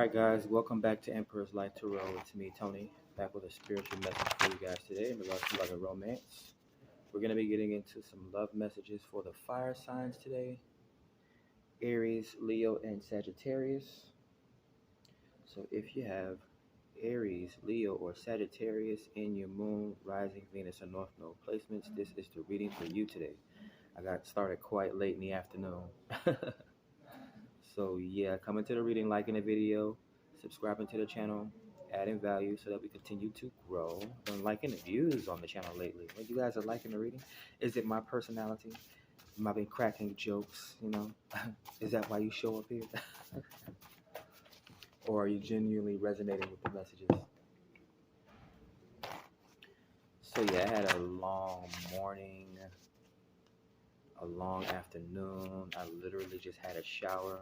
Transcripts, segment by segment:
right, guys, welcome back to Emperor's Light Tarot. It's me, Tony, back with a spiritual message for you guys today in regards to love and romance. We're going to be getting into some love messages for the fire signs today: Aries, Leo, and Sagittarius. So if you have Aries, Leo, or Sagittarius in your moon, rising, Venus, or North Node placements, this is the reading for you today. I got started quite late in the afternoon. So yeah, coming to the reading, liking the video, subscribing to the channel, adding value so that we continue to grow. I've been liking the views on the channel lately. When you guys are liking the reading, is it my personality? Am I been cracking jokes, Is that why you show up here? Or are you genuinely resonating with the messages? So yeah, I had a long morning, a long afternoon. I literally just had a shower.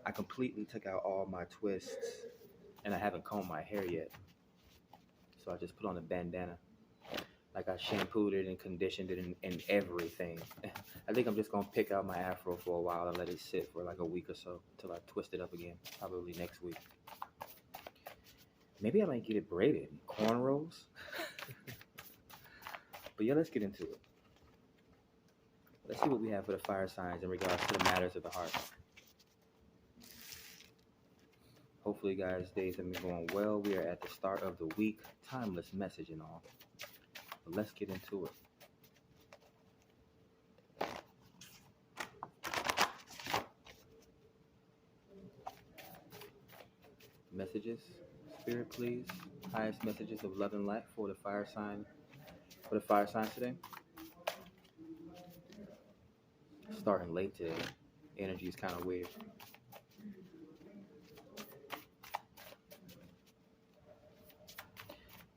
I completely took out all my twists, and I haven't combed my hair yet. So I just put on a bandana. Like I shampooed it and conditioned it and everything. I think I'm just going to pick out my afro for a while and let it sit for like a week or so until I twist it up again, probably next week. Maybe I might get it braided, cornrows. But yeah, let's get into it. Let's see what we have for the fire signs in regards to the matters of the heart. Hopefully, guys, days have been going well. We are at the start of the week. Timeless message and all. But let's get into it. Messages. Spirit, please. Highest messages of love and light for the fire sign. For the fire signs today. Starting late today. Energy is kind of weird.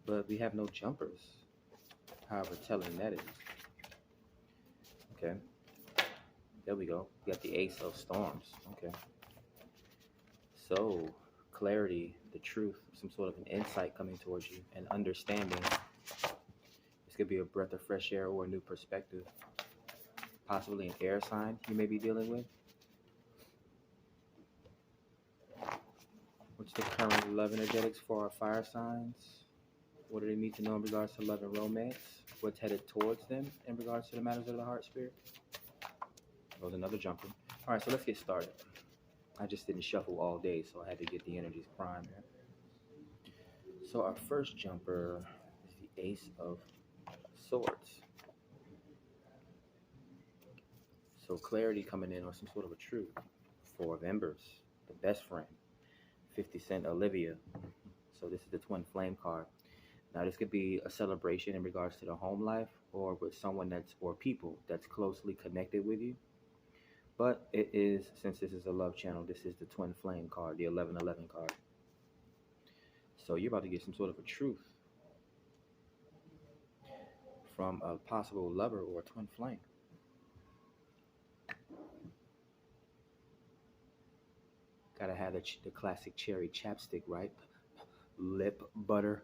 But we have no jumpers. However telling that is. Okay. There we go. We got the Ace of Storms. Okay. So, clarity, the truth, some sort of an insight coming towards you, and understanding. This could be a breath of fresh air or a new perspective. Possibly an air sign you may be dealing with. What's the current love energetics for our fire signs? What do they need to know in regards to love and romance? What's headed towards them in regards to the matters of the heart, spirit? That was another jumper. All right, so let's get started. I just didn't shuffle all day, so I had to get the energies primed. So our first jumper is the Ace of Swords. So clarity coming in, or some sort of a truth. Four of Embers, the best friend. 50 Cent, Olivia. So this is the twin flame card. Now this could be a celebration in regards to the home life, or with someone or people that's closely connected with you. But it is, since this is a love channel, this is the twin flame card, the 1111 card. So you're about to get some sort of a truth from a possible lover or a twin flame. Gotta have the classic cherry chapstick, right? Lip butter,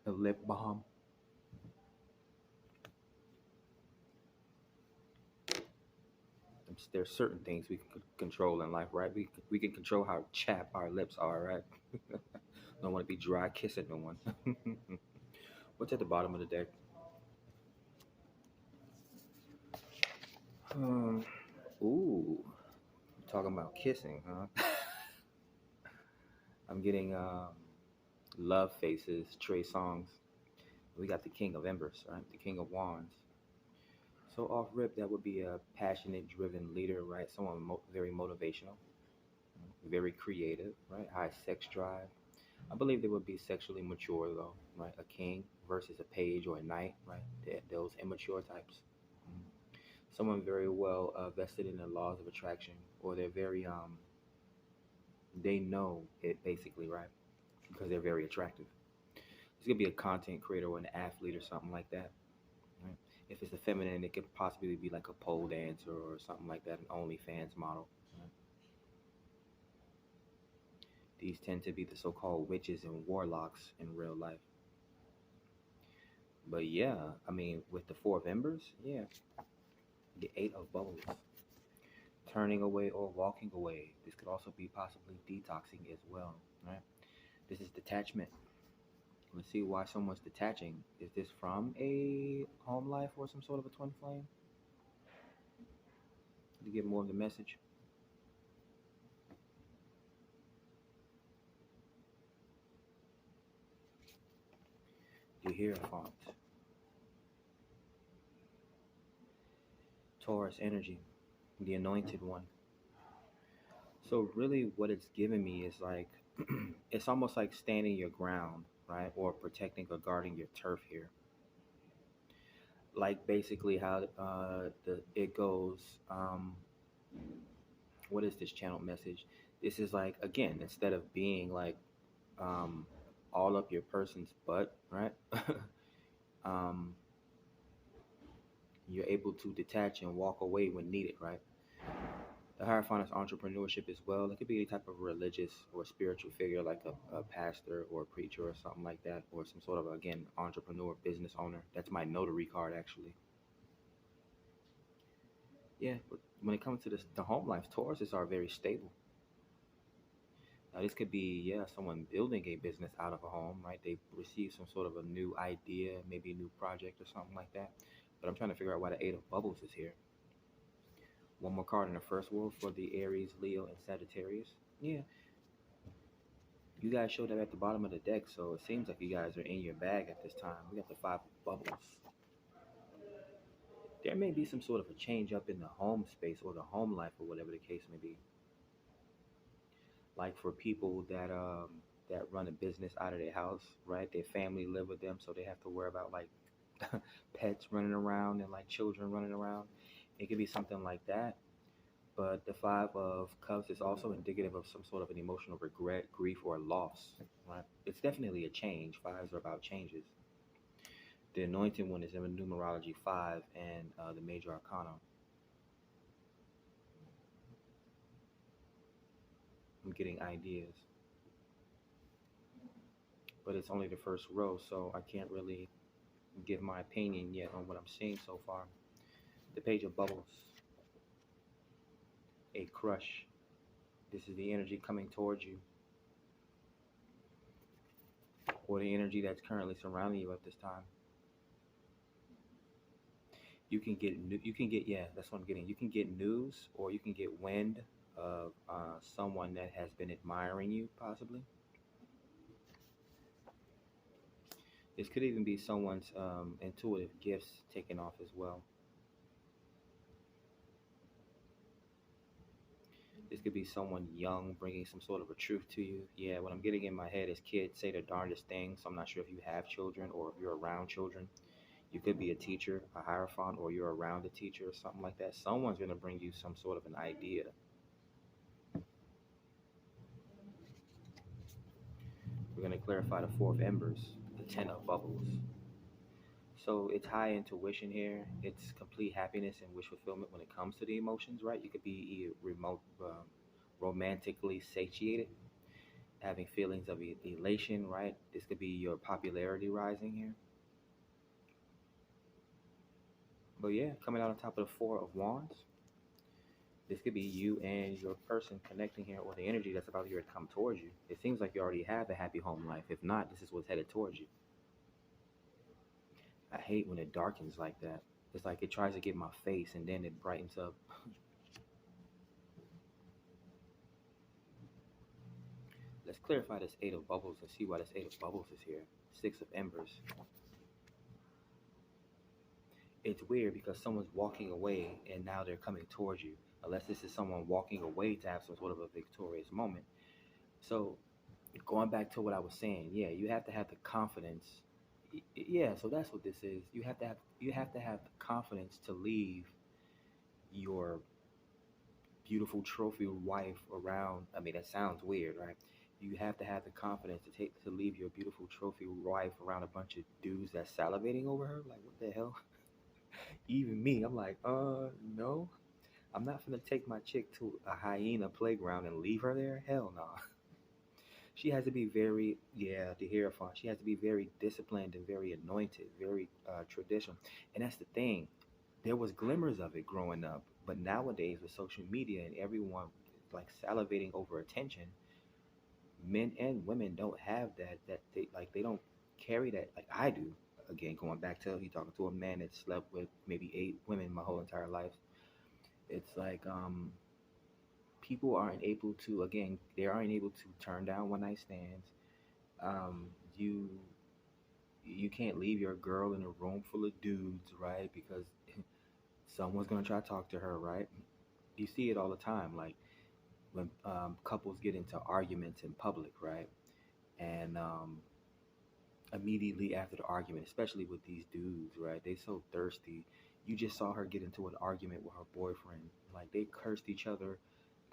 the lip balm. There's certain things we can control in life, right? We can control how chapped our lips are, right? Don't want to be dry kissing no one. What's at the bottom of the deck? Ooh, talking about kissing, huh? I'm getting love faces, Trey songs. We got the King of Embers, right? The King of Wands. So off rip, that would be a passionate, driven leader, right? Someone very motivational, very creative, right? High sex drive. I believe they would be sexually mature, though, right? A king versus a page or a knight, right? Those immature types. Someone very well vested in the laws of attraction, or they're very, they know it basically, right? Because they're very attractive. It's going to be a content creator or an athlete or something like that. Right? If it's a feminine, it could possibly be like a pole dancer or something like that, an OnlyFans model. Right? These tend to be the so-called witches and warlocks in real life. But yeah, I mean, with the Four of Embers, yeah, the Eight of Bowls. turning away or walking away. This could also be possibly detoxing as well, right? This is detachment. Let's see why someone's detaching. Is this from a home life or some sort of a twin flame? To get more of the message. You hear a font. Taurus energy, the anointed one. So really what it's giving me is like it's almost like standing your ground, right? Or protecting or guarding your turf here. Like basically how the it goes. What is this channel message? This is like again, instead of being like um, all up your person's butt, right? um, you're able to detach and walk away when needed, right? The Hierophant is entrepreneurship as well. It could be any type of religious or spiritual figure, like a pastor or a preacher or something like that, or some sort of, again, entrepreneur, business owner. That's my notary card, actually. Yeah, but when it comes to the home life, Tauruses are very stable. Now, this could be, yeah, someone building a business out of a home, right? They receive some sort of a new idea, maybe a new project or something like that. But I'm trying to figure out why the Eight of Bubbles is here. One more card in the first world for the Aries, Leo, and Sagittarius. Yeah, you guys showed up at the bottom of the deck, so it seems like you guys are in your bag at this time. We got the Five of Bubbles. There may be some sort of a change up in the home space or the home life or whatever the case may be. Like for people that run a business out of their house, right? Their family live with them, so they have to worry about like pets running around and like children running around. It could be something like that. But the Five of Cups is also indicative of some sort of an emotional regret, grief, or loss, right? It's definitely a change. Fives are about changes. The anointed one is in numerology 5 and the major arcana. I'm getting ideas, but it's only the first row, so I can't really give my opinion yet on what I'm seeing so far. The Page of Bubbles, a crush. This is the energy coming towards you, or the energy that's currently surrounding you at this time. You can get, yeah, that's what I'm getting. You can get news, or you can get wind of someone that has been admiring you, possibly. This could even be someone's intuitive gifts taken off as well. This could be someone young bringing some sort of a truth to you. Yeah, what I'm getting in my head is kids say the darndest things. So I'm not sure if you have children or if you're around children. You could be a teacher, a hierophant, or you're around a teacher or something like that. Someone's going to bring you some sort of an idea. We're going to clarify the Four of Embers, the Ten of Bubbles. So it's high intuition here. It's complete happiness and wish fulfillment when it comes to the emotions, right? You could be romantically satiated, having feelings of elation, right? This could be your popularity rising here. But yeah, coming out on top of the Four of Wands, this could be you and your person connecting here, or the energy that's about here to come towards you. It seems like you already have a happy home life. If not, this is what's headed towards you. I hate when it darkens like that. It's like it tries to get my face and then it brightens up. Let's clarify this Eight of Bubbles and see why this Eight of Bubbles is here. Six of Embers. It's weird because someone's walking away and now they're coming towards you. Unless this is someone walking away to have some sort of a victorious moment. So going back to what I was saying, yeah, you have to have the confidence. Yeah, so that's what this is. You have to have the confidence to leave your beautiful trophy wife around. I mean, that sounds weird, right? You have to have the confidence to leave your beautiful trophy wife around a bunch of dudes that's salivating over her. Like, what the hell? Even me, I'm like, no, I'm not gonna take my chick to a hyena playground and leave her there. Hell no. She has to be very, yeah, the hierophant. She has to be very disciplined and very anointed, very traditional. And that's the thing. There was glimmers of it growing up, But nowadays with social media and everyone like salivating over attention, men and women don't have that they don't carry that like I do. Again, going back to you talking to a man that slept with maybe 8 women my whole entire life. It's like people aren't able to, again, they aren't able to turn down one night stands. Um, you you can't leave your girl in a room full of dudes, right? Because someone's gonna try to talk to her, right? You see it all the time, like when couples get into arguments in public, right? And immediately after the argument, especially with these dudes, right? They so thirsty. You just saw her get into an argument with her boyfriend. Like they cursed each other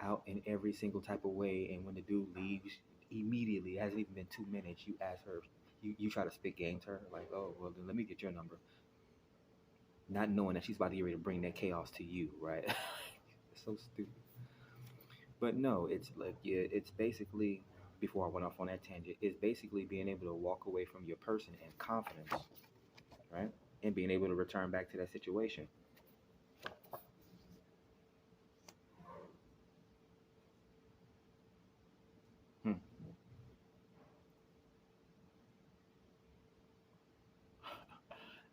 out in every single type of way. And when the dude leaves, immediately, it hasn't even been 2 minutes, you ask her, you try to spit game to her, like, oh, well, then let me get your number. Not knowing that she's about to get ready to bring that chaos to you, right? It's so stupid. But no, it's like, yeah, it's basically, before I went off on that tangent, it's basically being able to walk away from your person in confidence, right? And being able to return back to that situation. Hmm.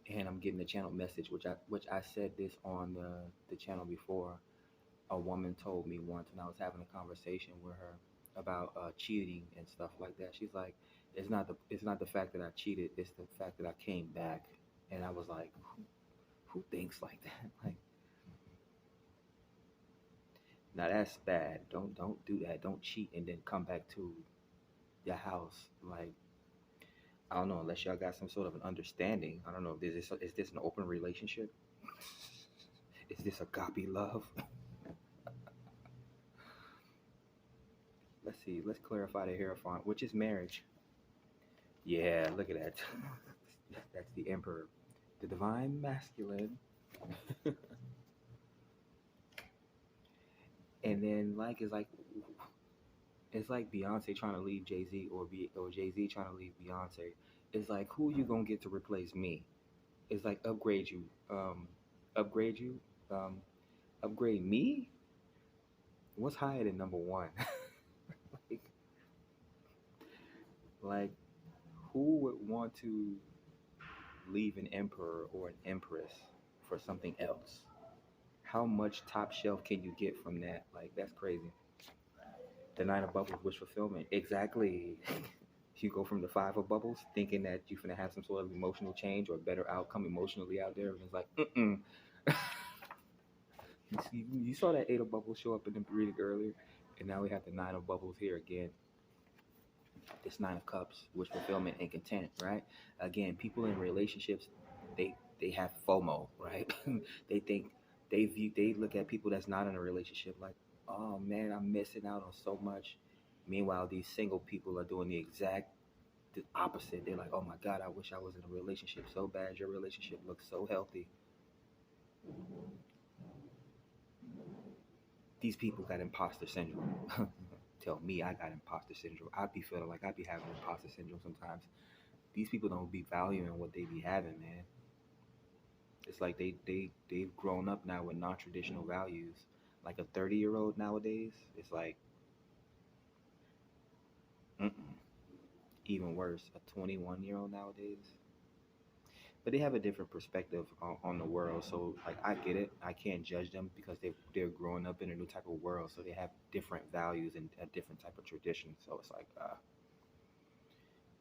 And I'm getting the channel message, which I said this on the channel before. A woman told me once when I was having a conversation with her about cheating and stuff like that. She's like, it's not the fact that I cheated, it's the fact that I came back. And I was like, who thinks like that? Like, now that's bad. Don't do that. Don't cheat and then come back to your house. Like, I don't know, unless y'all got some sort of an understanding. I don't know. Is this an open relationship? Is this agape love? Let's see. Let's clarify the hierophant, which is marriage. Yeah, look at that. That's the emperor, the divine masculine. And then it's like Beyonce trying to leave Jay Z, or Jay Z trying to leave Beyonce. It's like, who you gonna get to replace me? It's like upgrade you, um, upgrade me. What's higher than number one? like, like, who would want to leave an emperor or an empress for something else? How much top shelf can you get from that? Like, that's crazy. The nine of bubbles, wish fulfillment. Exactly. You go from the five of bubbles thinking that you're gonna have some sort of emotional change or a better outcome emotionally out there, and it's like, mm-mm. You saw that eight of bubbles show up in the reading earlier, and now we have the nine of bubbles here again. This nine of cups, wish fulfillment and content, right? Again, people in relationships, they have FOMO, right? they think they look at people that's not in a relationship like, oh man, I'm missing out on so much. Meanwhile, these single people are doing the opposite. They're like, oh my God, I wish I was in a relationship so bad. Your relationship looks so healthy. These people got imposter syndrome. Tell me I got imposter syndrome. I'd be feeling like I'd be having imposter syndrome sometimes. These people don't be valuing what they be having, man. It's like they've grown up now with non-traditional values. Like a 30-year-old nowadays, it's like, mm-mm. Even worse, a 21-year-old nowadays. But they have a different perspective on the world. So like I get it. I can't judge them because they're growing up in a new type of world. So they have different values and a different type of tradition. So it's like,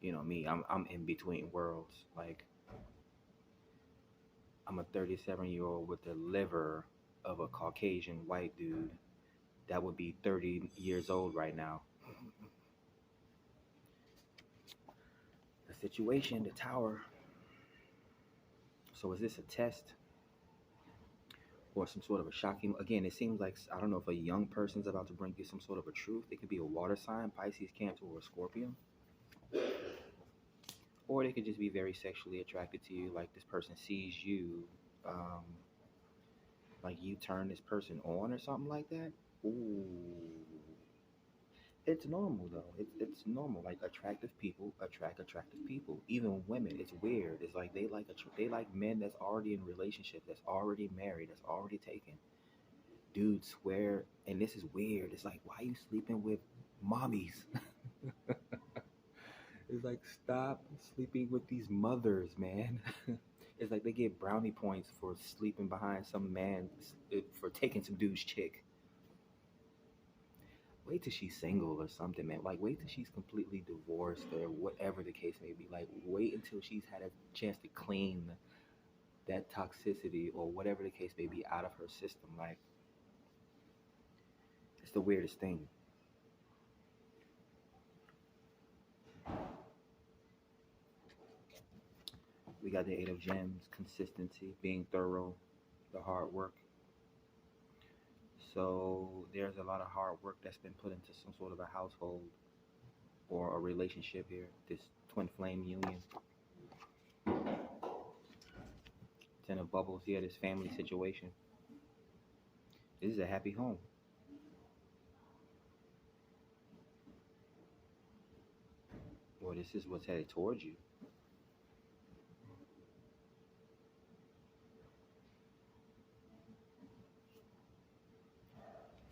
me. I'm in between worlds. Like I'm a 37-year-old with the liver of a Caucasian white dude that would be 30 years old right now. The situation, the tower. So is this a test or some sort of a shocking? Again, it seems like, I don't know if a young person's about to bring you some sort of a truth. It could be a water sign, Pisces, Cancer, or a Scorpio. Or they could just be very sexually attracted to you. Like this person sees you, um, like you turn this person on or something like that. Ooh. It's normal though. It's normal. Like attractive people attract attractive people. Even women. It's weird. It's like they like men that's already in relationships, that's already married, that's already taken. dudes swear, and this is weird. It's like, why are you sleeping with mommies? It's like, stop sleeping with these mothers, man. It's like they get brownie points for sleeping behind some man, for taking some dude's chick. Wait till she's single or something, man. Like, wait till she's completely divorced or whatever the case may be. Like, wait until she's had a chance to clean that toxicity or whatever the case may be out of her system. Like, it's the weirdest thing. We got the Eight of Gems, consistency, being thorough, the hard work. So there's a lot of hard work that's been put into some sort of a household or a relationship here. This twin flame union, ten of bubbles here. This family situation. This is a happy home. Or this is what's headed towards you.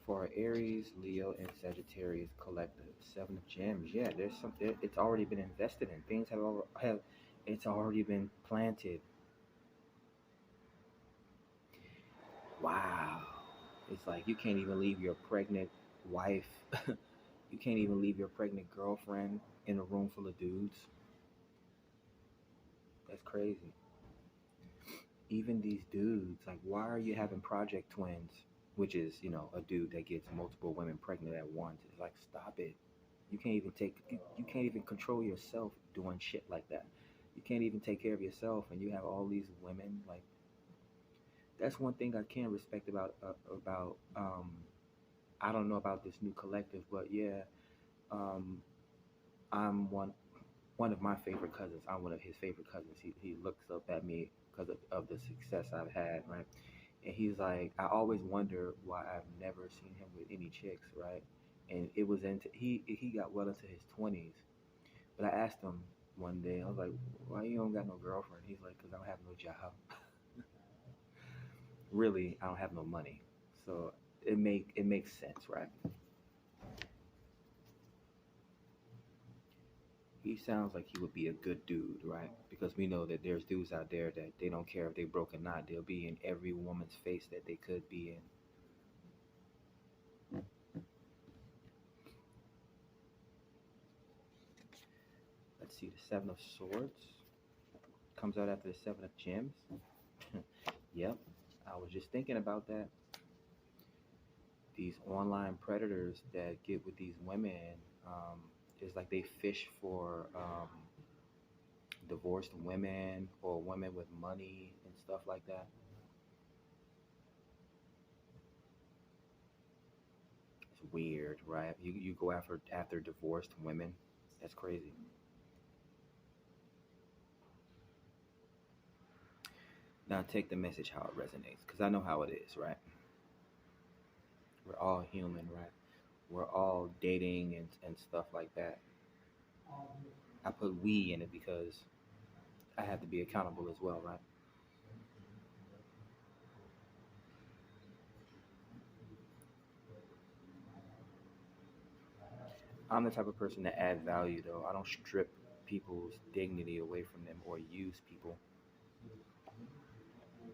For Aries, Leo, and Sagittarius collective, Seven of Gems. Yeah, there's some. It's already been invested in. Things have. It's already been planted. Wow. It's like you can't even leave your pregnant wife. You can't even leave your pregnant girlfriend in a room full of dudes. That's crazy. Even these dudes, like, why are you having project twins? Which is, a dude that gets multiple women pregnant at once. It's like, stop it. You can't even control yourself doing shit like that. You can't even take care of yourself, and you have all these women. Like, that's one thing I can respect about. I don't know about this new collective, but yeah, um, I'm one of my favorite cousins. I'm one of his favorite cousins. He looks up at me because of the success I've had, right? And he's like, I always wonder why I've never seen him with any chicks, right? And it was into he got well into his 20s. But I asked him one day, I was like, why you don't got no girlfriend? He's like, because I don't have no job. Really, I don't have no money. So it makes sense, right? He sounds like he would be a good dude, right? Because we know that there's dudes out there that they don't care if they broke or not. They'll be in every woman's face that they could be in. Let's see, the Seven of Swords comes out after the Seven of Gems. Yep, I was just thinking about that. These online predators that get with these women, um, it's like they fish for divorced women or women with money and stuff like that. It's weird, right? You go after divorced women. That's crazy. Now take the message how it resonates, because I know how it is, right? We're all human, right? We're all dating and stuff like that. I put we in it because I have to be accountable as well, right? I'm the type of person that add value, though. I don't strip people's dignity away from them or use people.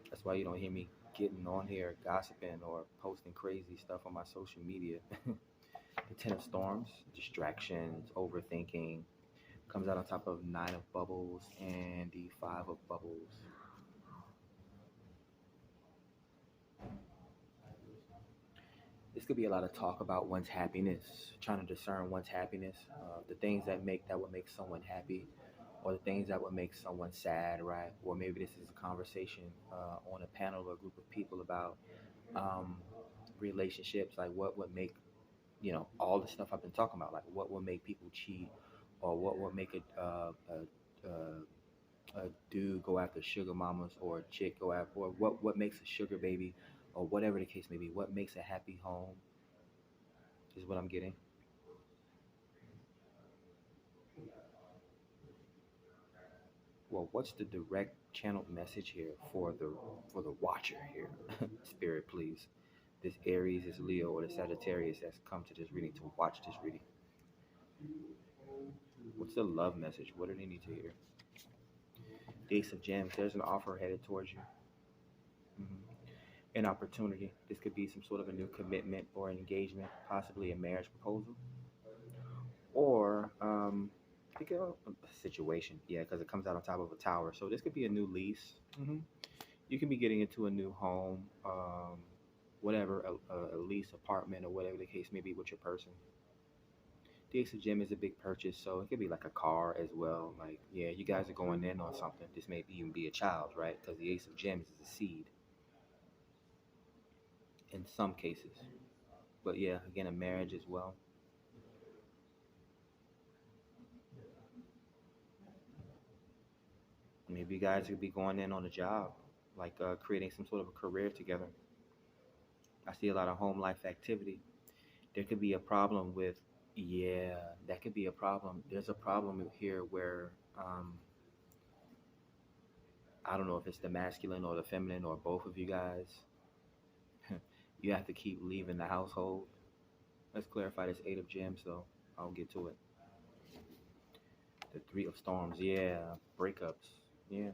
That's why you don't hear me getting on here gossiping or posting crazy stuff on my social media. The Ten of Storms, distractions, overthinking, comes out on top of Nine of Bubbles and the Five of Bubbles. This could be a lot of talk about one's happiness, trying to discern one's happiness, the things that would make someone happy, or the things that would make someone sad, right? Or maybe this is a conversation on a panel or a group of people about um, relationships, like what would make all the stuff I've been talking about, like what would make people cheat, or what would make a dude go after sugar mamas, or a chick go after, or what makes a sugar baby, or whatever the case may be. What makes a happy home is what I'm getting. Well, what's the direct channel message here for the watcher here? Spirit, please this Aries, this Leo, or the Sagittarius that's come to this reading to watch this reading. What's the love message? What do they need to hear? The Ace of Gems. There's an offer headed towards you. Mhm. An opportunity. This could be some sort of a new commitment or an engagement, possibly a marriage proposal, or think of a situation. Yeah, because it comes out on top of a tower. So this could be a new lease. You can be getting into a new home, whatever, a lease apartment or whatever the case may be with your person. The Ace of Gem is a big purchase, so it could be like a car as well. Like, yeah, you guys are going in on something. This may even be a child, right? Because the Ace of Gems is a seed in some cases. But yeah, again, a marriage as well. Maybe you guys could be going in on a job, like creating some sort of a career together. I see a lot of home life activity. There could be a problem with, yeah, that could be a problem. There's a problem here where I don't know if it's the masculine or the feminine or both of you guys. You have to keep leaving the household. Let's clarify this Eight of Gems, though. I'll get to it. The Three of Storms, yeah, breakups, yeah,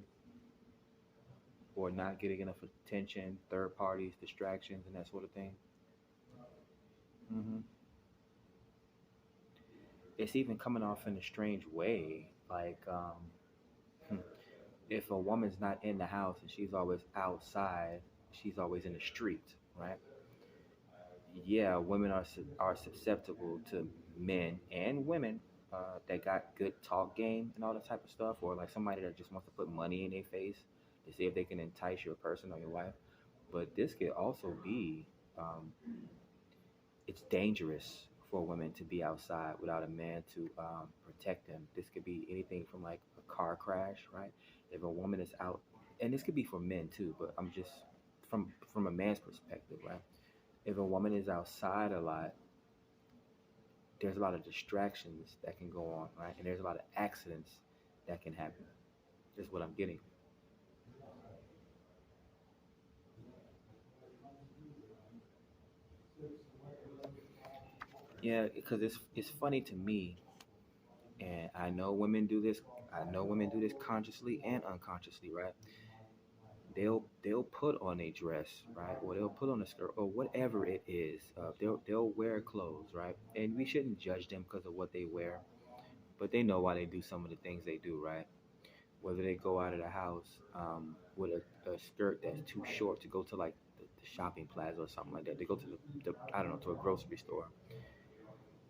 or not getting enough attention, third parties, distractions, and that sort of thing. hmm It's even coming off in a strange way, like if a woman's not in the house and she's always outside, she's always in the street, right? Yeah, women are susceptible to men and women that got good talk game and all that type of stuff, or like somebody that just wants to put money in their face to see if they can entice your person or your wife. But this could also be, um, it's dangerous for women to be outside without a man to protect them. This could be anything from like a car crash, right? If a woman is out, and this could be for men too, but I'm just from a man's perspective, right? If a woman is outside a lot, there's a lot of distractions that can go on, right? And there's a lot of accidents that can happen. That's what I'm getting. Yeah, because it's funny to me, and I know women do this. I know women do this consciously and unconsciously, right? They'll put on a dress, right, or they'll put on a skirt or whatever it is. They'll wear clothes, right? And we shouldn't judge them because of what they wear, but they know why they do some of the things they do, right? Whether they go out of the house with a skirt that's too short to go to like the shopping plaza or something like that. They go to the I don't know, to a grocery store,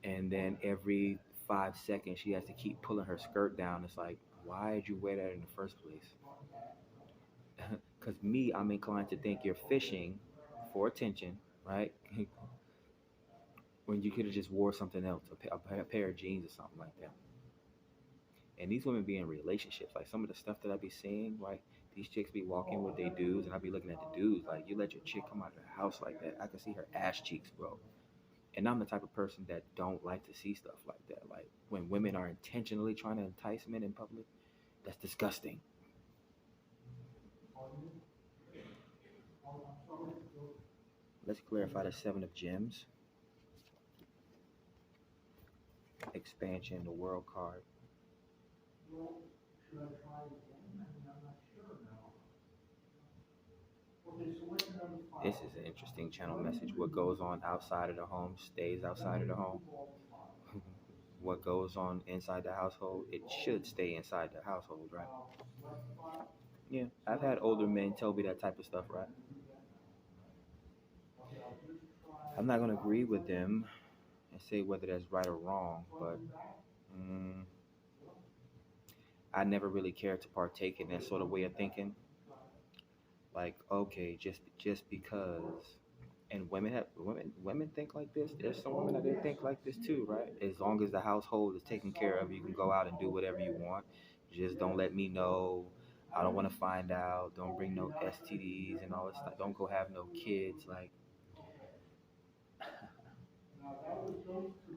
and then every 5 seconds she has to keep pulling her skirt down. It's like, why did you wear that in the first place? Because me, I'm inclined to think you're fishing for attention, right? When you could have just wore something else, a pair of jeans or something like that. And these women be in relationships. Like some of the stuff that I be seeing, like these chicks be walking with their dudes, and I be looking at the dudes. Like, you let your chick come out of the house like that, I can see her ass cheeks, bro. And I'm the type of person that don't like to see stuff like that. Like when women are intentionally trying to entice men in public, that's disgusting. Let's clarify the Seven of Gems, expansion, the World card. This is an interesting channel message. What goes on outside of the home stays outside of the home. What goes on inside the household, it should stay inside the household, right? Yeah, I've had older men tell me that type of stuff, right? I'm not going to agree with them and say whether that's right or wrong, but mm, I never really cared to partake in that sort of way of thinking. Like, okay, just because. And women think like this. There's some women that they think like this too, right? As long as the household is taken care of, you can go out and do whatever you want. Just don't let me know. I don't want to find out. Don't bring no STDs and all this stuff. Don't go have no kids. Like,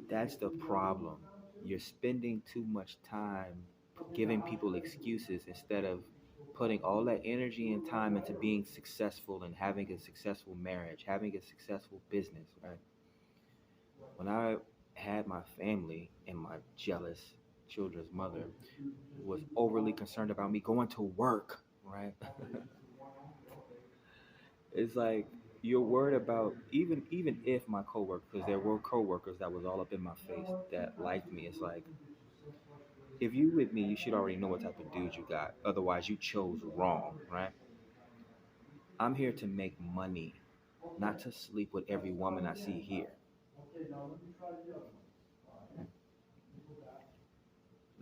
that's the problem. You're spending too much time giving people excuses instead of putting all that energy and time into being successful and having a successful marriage, having a successful business, right? When I had my family and my jealous children's mother was overly concerned about me going to work, right? It's like you're worried about even if my coworkers, because there were coworkers that was all up in my face that liked me. It's like if you with me, you should already know what type of dude you got. Otherwise, you chose wrong, right? I'm here to make money, not to sleep with every woman I see here.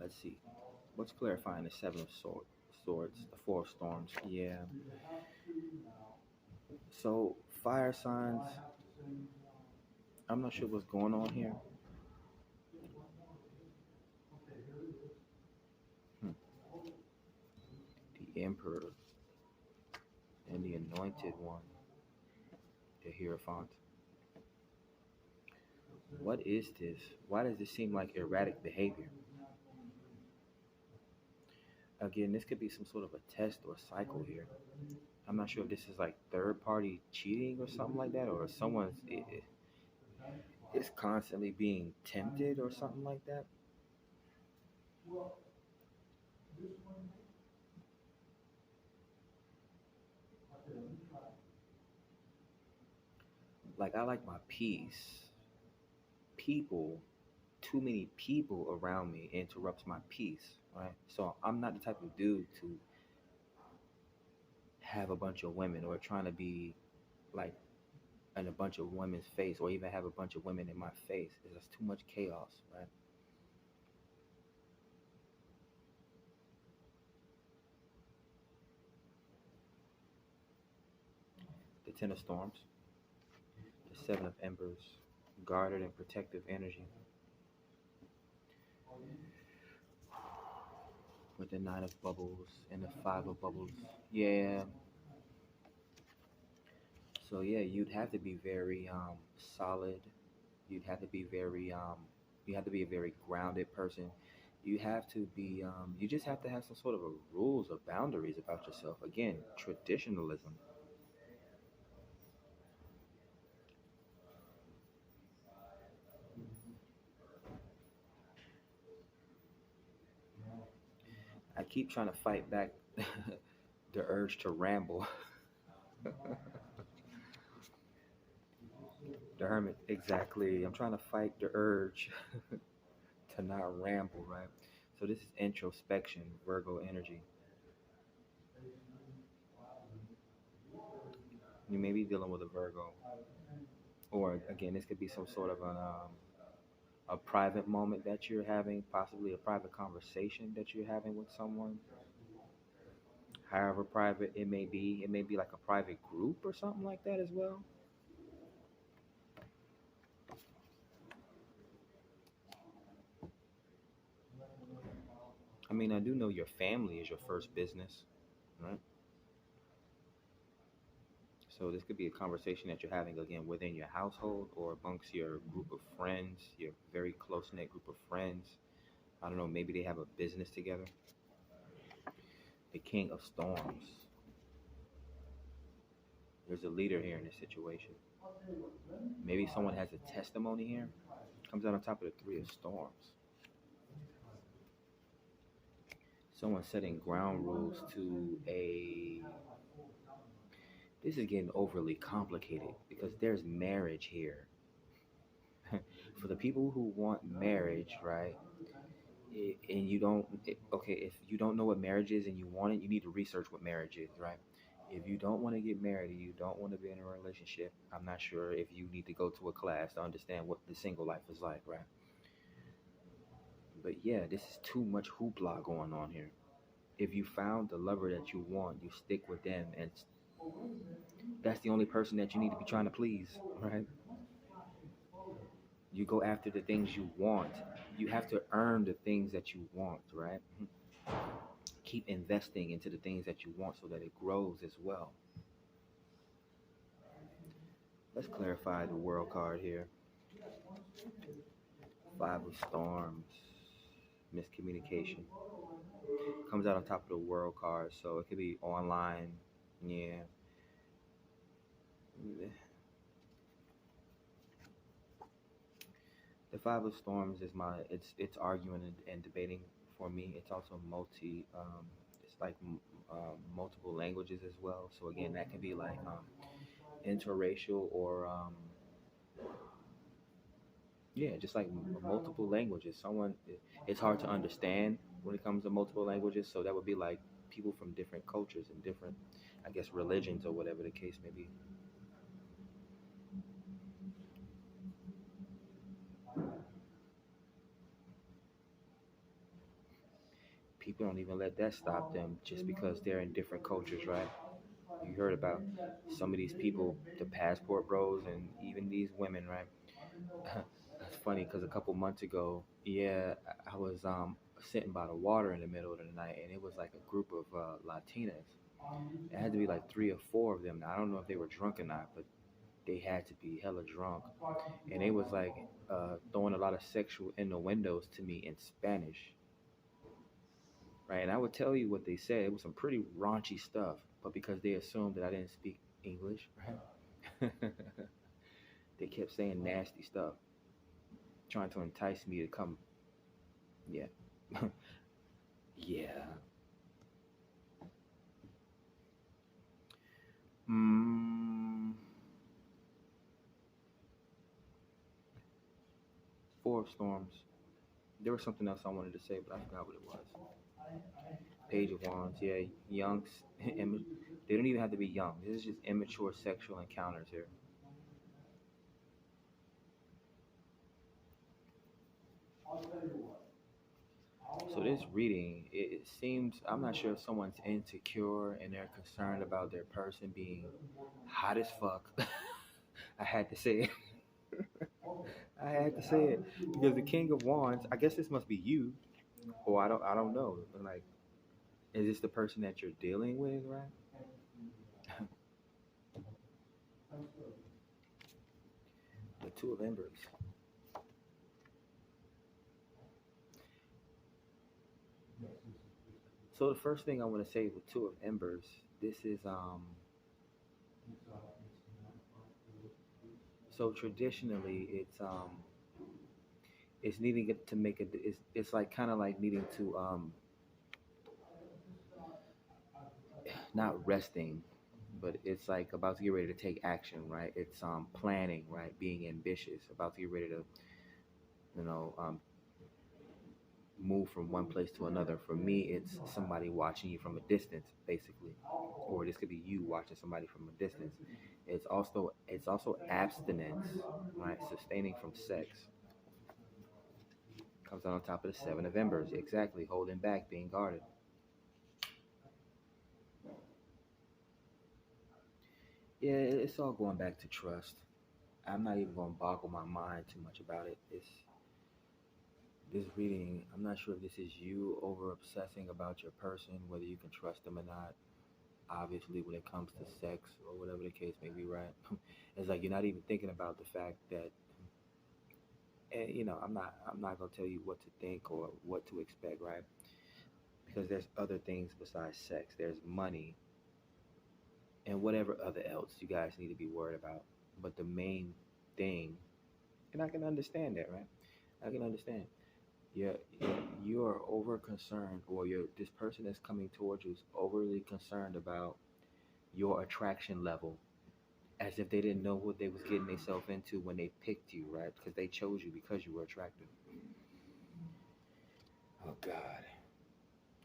Let's see. What's clarifying the swords, the four of storms? Yeah. So fire signs. I'm not sure what's going on here. Hmm. The Emperor and the Anointed One, the Hierophant. What is this? Why does this seem like erratic behavior? Again, this could be some sort of a test or cycle here. I'm not sure if this is like third party cheating or something like that, or someone's is constantly being tempted or something like that. Like I like my peace. People, too many people around me interrupts my peace, right? So I'm not the type of dude to have a bunch of women or trying to be like in a bunch of women's face or even have a bunch of women in my face. There's too much chaos, right? The Ten of Storms, the Seven of Embers, guarded and protective energy, with the Nine of Bubbles and the Five of Bubbles. Yeah. So yeah, you'd have to be very solid. You'd have to be very you have to be a very grounded person. You have to be you just have to have some sort of a rules or boundaries about yourself. Again, traditionalism. I keep trying to fight back the urge to ramble. The Hermit, exactly. I'm trying to fight the urge to not ramble, right? So this is introspection, Virgo energy. You may be dealing with a Virgo, or again, this could be some sort of a private moment that you're having, possibly a private conversation that you're having with someone. However private it may be, it may be like a private group or something like that as well. I mean, I do know your family is your first business, right? So this could be a conversation that you're having again within your household or amongst your group of friends, your very close knit group of friends. I don't know, maybe they have a business together. The King of Storms. There's a leader here in this situation. Maybe someone has a testimony here. Comes out on top of the Three of Storms. Someone setting ground rules to a. This is getting overly complicated because there's marriage here. For the people who want marriage, right? And you don't, okay, if you don't know what marriage is and you want it, you need to research what marriage is, right? If you don't want to get married and you don't want to be in a relationship, I'm not sure if you need to go to a class to understand what the single life is like, right? But yeah, this is too much hoopla going on here. If you found the lover that you want, you stick with them, and that's the only person that you need to be trying to please, right? You go after the things you want. You have to earn the things that you want, right? Keep investing into the things that you want so that it grows as well. Let's clarify the world card here. Five of Storms. miscommunication. Comes out on top of the world card, so it could be online. Yeah. The Five of Storms is my it's arguing and debating for me. It's also it's like multiple languages as well. So again, that can be like interracial or yeah, just like multiple languages. It's hard to understand when it comes to multiple languages. So that would be like people from different cultures and different, I guess, religions or whatever the case may be. People don't even let that stop them just because they're in different cultures, right? You heard about some of these people, the passport bros, and even these women, right? That's funny because a couple months ago, yeah, I was sitting by the water in the middle of the night, and it was like a group of Latinas. It had to be like three or four of them. Now, I don't know if they were drunk or not, but they had to be hella drunk, and they was like throwing a lot of sexual innuendos to me in Spanish, right? And I would tell you what they said. It was some pretty raunchy stuff, but because they assumed that I didn't speak English, right? They kept saying nasty stuff, trying to entice me to come. Yeah, yeah. Mm, Four of Storms. There was something else I wanted to say, but I forgot what it was. Page of Wands. Yeah, young. They don't even have to be young. This is just immature sexual encounters here. So this reading, it seems I'm not sure if someone's insecure and they're concerned about their person being hot as fuck. I had to say it. I had to say it because the King of Wands. I guess this must be you, or I don't know. Like, is this the person that you're dealing with, right? The Two of Embers. So the first thing I want to say with Two of Embers, this is so traditionally it's needing it to make it's like kind of like needing to not resting, but it's like about to get ready to take action, right? It's planning, right? Being ambitious, about to get ready to you know move from one place to another. For me, it's somebody watching you from a distance, basically, or this could be you watching somebody from a distance. It's also abstinence, right? Sustaining from sex comes out on top of the Seven of Embers, exactly. Holding back, being guarded. Yeah, it's all going back to trust. I'm not even going to boggle my mind too much about it. It's this reading. I'm not sure if this is you over obsessing about your person, whether you can trust them or not. Obviously, when it comes to sex or whatever the case may be, right? It's like you're not even thinking about the fact that, I'm not gonna tell you what to think or what to expect, right? Because there's other things besides sex. There's money and whatever other else you guys need to be worried about. But the main thing, and I can understand that, right? I can understand. You're over concerned, or this person that's coming towards you is overly concerned about your attraction level, as if they didn't know what they was getting themselves into when they picked you, right? Because they chose you because you were attractive. Oh God,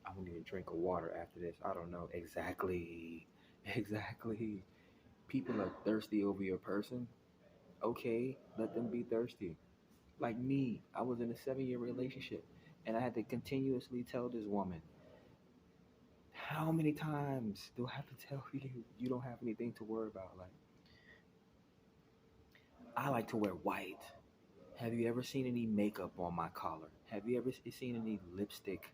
I'm gonna need a drink of water after this. I don't know exactly, exactly. People are thirsty over your person. Okay, let them be thirsty. Like me, I was in a 7-year relationship, and I had to continuously tell this woman, how many times do I have to tell you you don't have anything to worry about? Like, I like to wear white. Have you ever seen any makeup on my collar? Have you ever seen any lipstick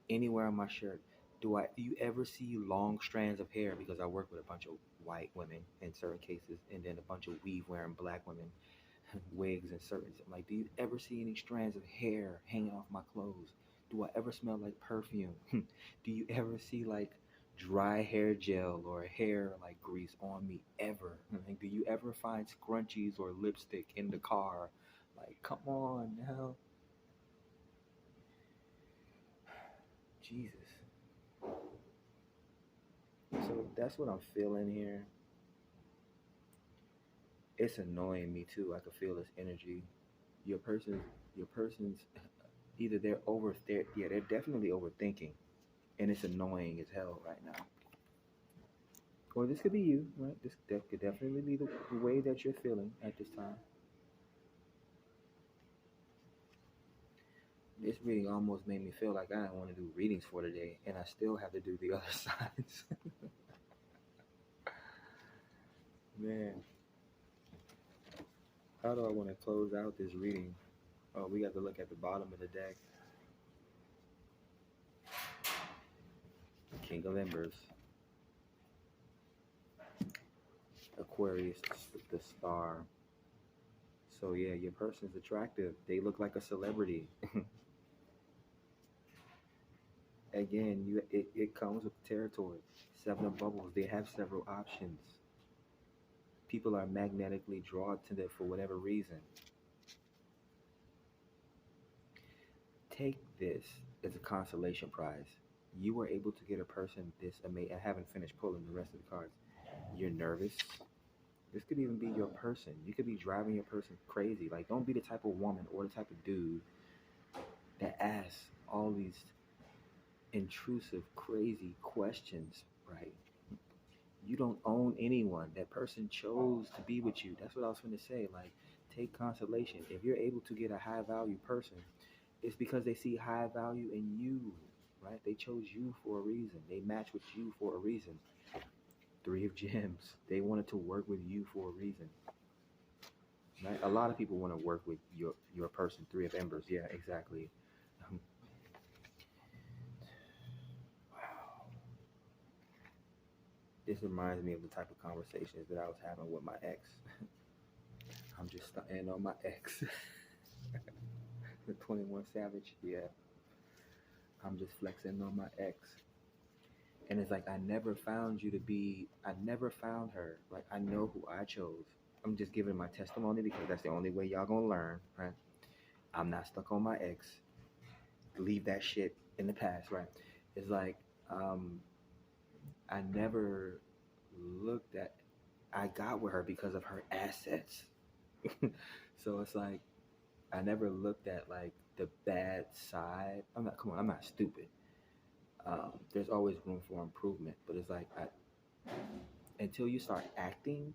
anywhere on my shirt? Do you ever see long strands of hair? Because I work with a bunch of white women in certain cases, and then a bunch of weave wearing black women, wigs and certain. I'm like, do you ever see any strands of hair hanging off my clothes? Do I ever smell like perfume? Do you ever see like dry hair gel or hair like grease on me ever? Like, do you ever find scrunchies or lipstick in the car? Like, come on now. Jesus. So that's what I'm feeling here. It's annoying me too. I can feel this energy. Your person's your person's either yeah, they're definitely overthinking, and it's annoying as hell right now. Or this could be you, right? This that could definitely be the way that you're feeling at this time. This reading almost made me feel like I didn't want to do readings for today, and I still have to do the other sides. Man, how do I want to close out this reading? Oh, we got to look at the bottom of the deck. King of Embers, Aquarius, the star. So yeah, your person's attractive. They look like a celebrity. Again, it comes with territory. Seven of bubbles. They have several options. People are magnetically drawn to them for whatever reason. Take this as a consolation prize. You were able to get a person this amazing. I haven't finished pulling the rest of the cards. You're nervous. This could even be your person. You could be driving your person crazy. Like, don't be the type of woman or the type of dude that asks all these intrusive, crazy questions, right? You don't own anyone. That person chose to be with you. That's what I was going to say. Like, take consolation. If you're able to get a high value person, it's because they see high value in you, right? They chose you for a reason. They match with you for a reason. Three of gems. They wanted to work with you for a reason. Right? A lot of people want to work with your person. Three of embers. Yeah, exactly. Wow. This reminds me of the type of conversations that I was having with my ex. I'm just starting on my ex. The 21 Savage. Yeah. I'm just flexing on my ex. And it's like, I never found you to be, I never found her. Like, I know who I chose. I'm just giving my testimony because that's the only way y'all gonna learn, right? I'm not stuck on my ex. Leave that shit in the past, right? It's like, um, I never looked at, I got with her because of her assets. So it's like, I never looked at like the bad side. I'm not, come on, I'm not stupid. There's always room for improvement, but it's like, until you start acting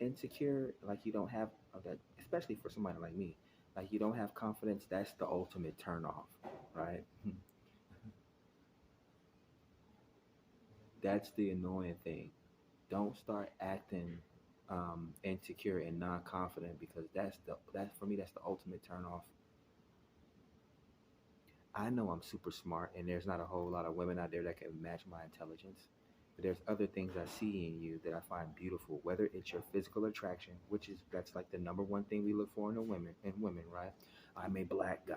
insecure, like you don't have that, especially for somebody like me, like you don't have confidence. That's the ultimate turn off, right? That's the annoying thing. Don't start acting insecure and non-confident, because that's for me, that's the ultimate turn off. I know I'm super smart, and there's not a whole lot of women out there that can match my intelligence. But there's other things I see in you that I find beautiful. Whether it's your physical attraction, which is that's like the number one thing we look for in a women, right? I'm a black guy,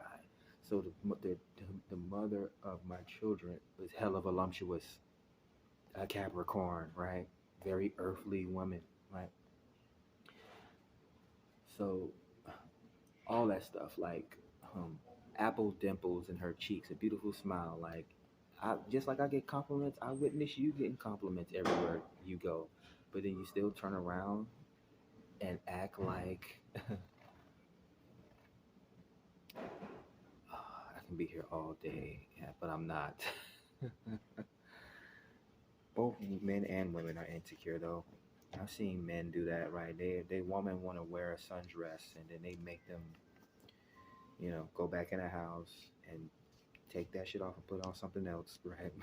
so the mother of my children was hella voluptuous, a Capricorn, right? Very earthly woman, right? So all that stuff, like um, apple dimples in her cheeks, a beautiful smile. Like, I just like I get compliments. I witness you getting compliments everywhere you go, but then you still turn around and act like I can be here all day, yeah, but I'm not. Both men and women are insecure though. I've seen men do that, right? They women want to wear a sundress, and then they make them, go back in the house and take that shit off and put on something else, right?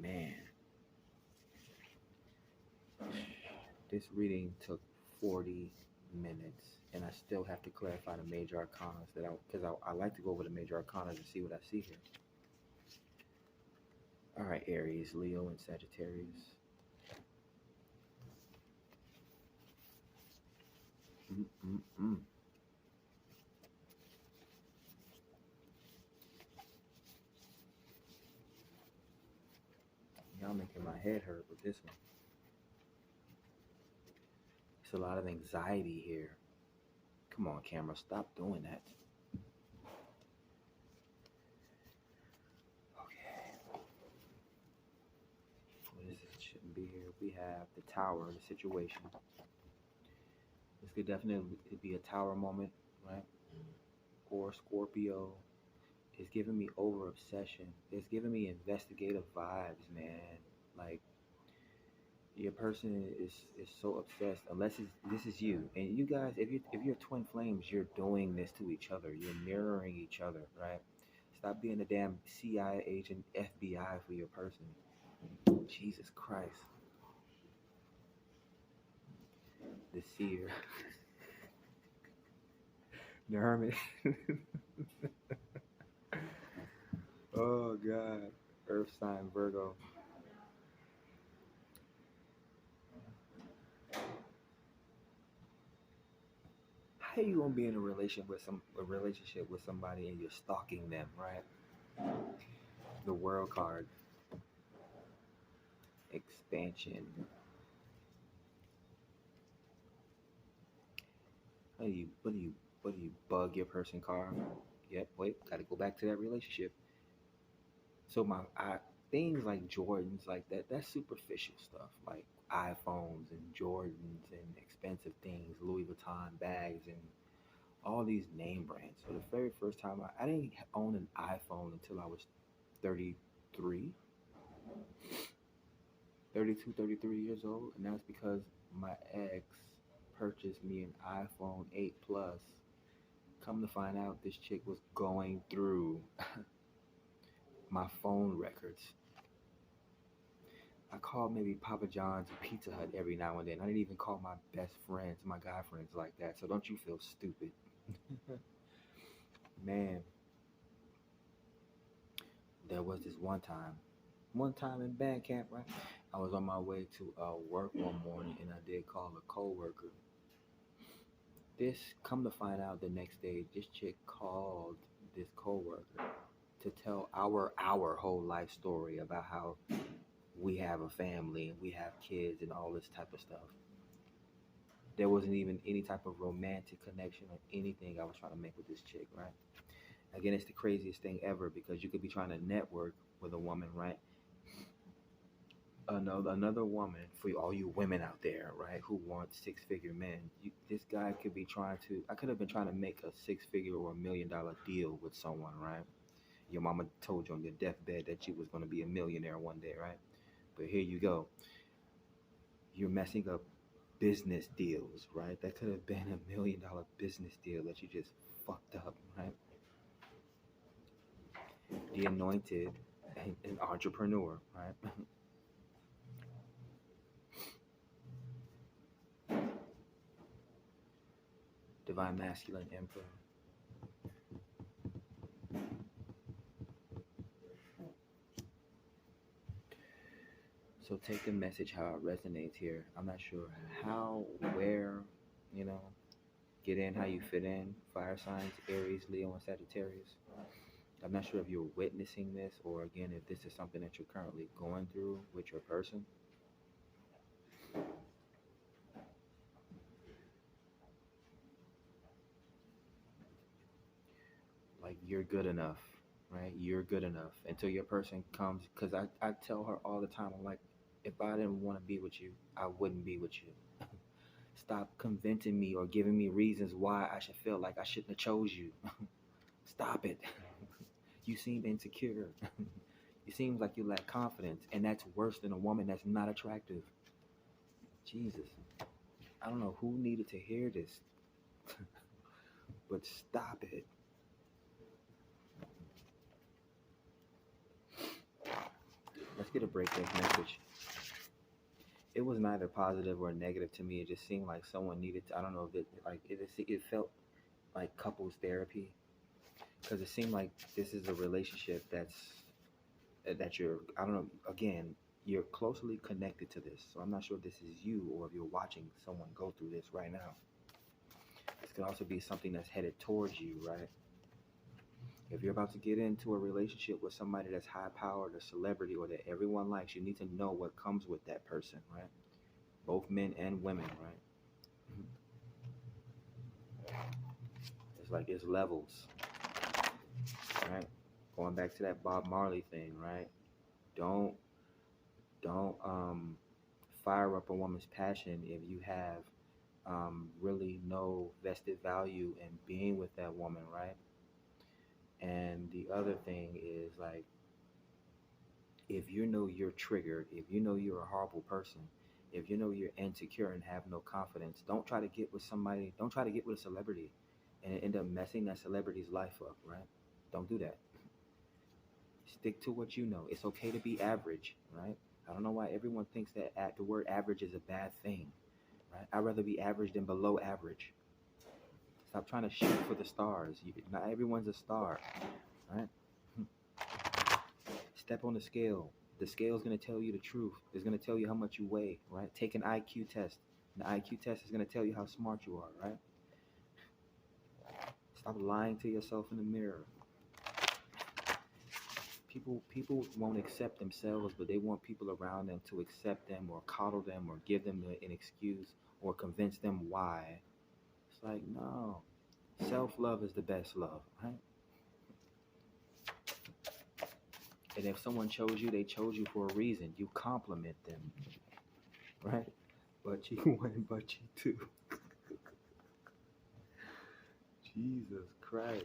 Man, this reading took 40 minutes, and I still have to clarify the major arcanas because I like to go over the major arcanas and see what I see here. All right, Aries, Leo, and Sagittarius. Mm-mm-mm. Y'all making my head hurt with this one. It's a lot of anxiety here. Come on, camera, stop doing that. Okay. What is this? Shouldn't be here. We have the tower, the situation. This could definitely be a tower moment, right? Or Scorpio is giving me over obsession. It's giving me investigative vibes, man. Like your person is so obsessed. Unless this is you, and you guys, if you're twin flames, you're doing this to each other. You're mirroring each other, right? Stop being a damn CIA agent, FBI for your person. Jesus Christ, the seer, the hermit. Oh God, Earth sign Virgo. How you gonna be in a relationship with somebody and you're stalking them, right? The world card, expansion. What do you bug your person car? Yep, wait, gotta go back to that relationship. So things like Jordans like that, that's superficial stuff. Like iPhones and Jordans and expensive things, Louis Vuitton bags and all these name brands. So the very first time I didn't own an iPhone until I was 33, 32, 33 years old, and that's because my ex purchased me an iPhone 8 Plus. Come to find out, this chick was going through my phone records. I called maybe Papa John's and Pizza Hut every now and then. I didn't even call my best friends, my guy friends like that. So don't you feel stupid. Man, there was this one time in band camp, right? I was on my way to work one morning and I did call a coworker. This, come to find out the next day, this chick called this coworker to tell our whole life story about how we have a family and we have kids and all this type of stuff. There wasn't even any type of romantic connection or anything I was trying to make with this chick, right? Again, it's the craziest thing ever because you could be trying to network with a woman, right? Another woman, for all you women out there, right, who want six-figure men. This guy could be trying to. I could have been trying to make a six-figure or $1 million deal with someone, right? Your mama told you on your deathbed that you was going to be a millionaire one day, right? But here you go. You're messing up business deals, right? That could have been $1 million business deal that you just fucked up, right? The anointed, an entrepreneur, right? Divine masculine emperor. So take the message how it resonates here. I'm not sure how, where, you know, get in how you fit in. Fire signs, Aries, Leo, and Sagittarius. I'm not sure if you're witnessing this or again if this is something that you're currently going through with your person. Like you're good enough, right? You're good enough until your person comes. Because I tell her all the time, I'm like, if I didn't want to be with you, I wouldn't be with you. Stop convincing me or giving me reasons why I should feel like I shouldn't have chose you. Stop it. You seem insecure. It seems like you lack confidence, and that's worse than a woman that's not attractive. Jesus. I don't know who needed to hear this, but stop it. Let's get a breakneck message. It was neither positive or negative to me. It just seemed like someone needed to, I don't know if it, like, it felt like couples therapy because it seemed like this is a relationship that you're, I don't know, again, you're closely connected to this. So I'm not sure if this is you or if you're watching someone go through this right now. This could also be something that's headed towards you, right? If you're about to get into a relationship with somebody that's high powered, a celebrity, or that everyone likes, you need to know what comes with that person, right? Both men and women, right? It's like there's levels, right? Going back to that Bob Marley thing, right? Don't don't fire up a woman's passion if you have really no vested value in being with that woman, right? And the other thing is like, if you know you're triggered, if you know you're a horrible person, if you know you're insecure and have no confidence, don't try to get with somebody, don't try to get with a celebrity and end up messing that celebrity's life up, right? Don't do that. Stick to what you know. It's okay to be average, right? I don't know why everyone thinks that the word average is a bad thing, right? I'd rather be average than below average. Stop trying to shoot for the stars. Not everyone's a star, right? Step on the scale. The scale is going to tell you the truth. It's going to tell you how much you weigh, right? Take an IQ test. The IQ test is going to tell you how smart you are, right? Stop lying to yourself in the mirror. People won't accept themselves, but they want people around them to accept them or coddle them or give them an excuse or convince them why. It's like, no. Self-love is the best love, right? And if someone chose you, they chose you for a reason. You compliment them, right? But you one, but you two. Jesus Christ.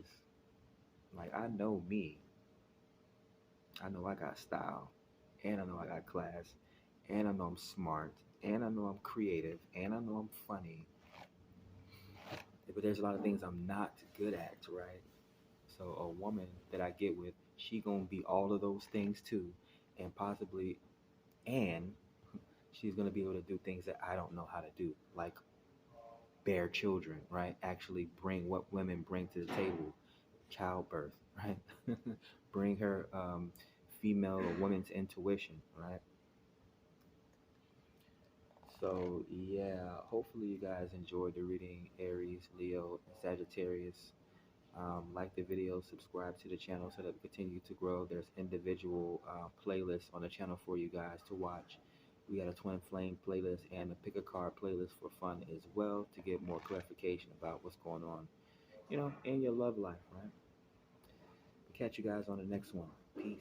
Like, I know me. I know I got style. And I know I got class. And I know I'm smart. And I know I'm creative. And I know I'm funny. But there's a lot of things I'm not good at, right? So a woman that I get with, she gonna be all of those things too. And possibly, and she's gonna be able to do things that I don't know how to do. Like bear children, right? Actually bring what women bring to the table, childbirth, right? Bring her female or women's intuition, right? So yeah, hopefully you guys enjoyed the reading, Aries, Leo, and Sagittarius. Like the video, subscribe to the channel so that we continue to grow. There's individual playlists on the channel for you guys to watch. We got a twin flame playlist and a pick a card playlist for fun as well to get more clarification about what's going on, in your love life, right? Catch you guys on the next one. Peace.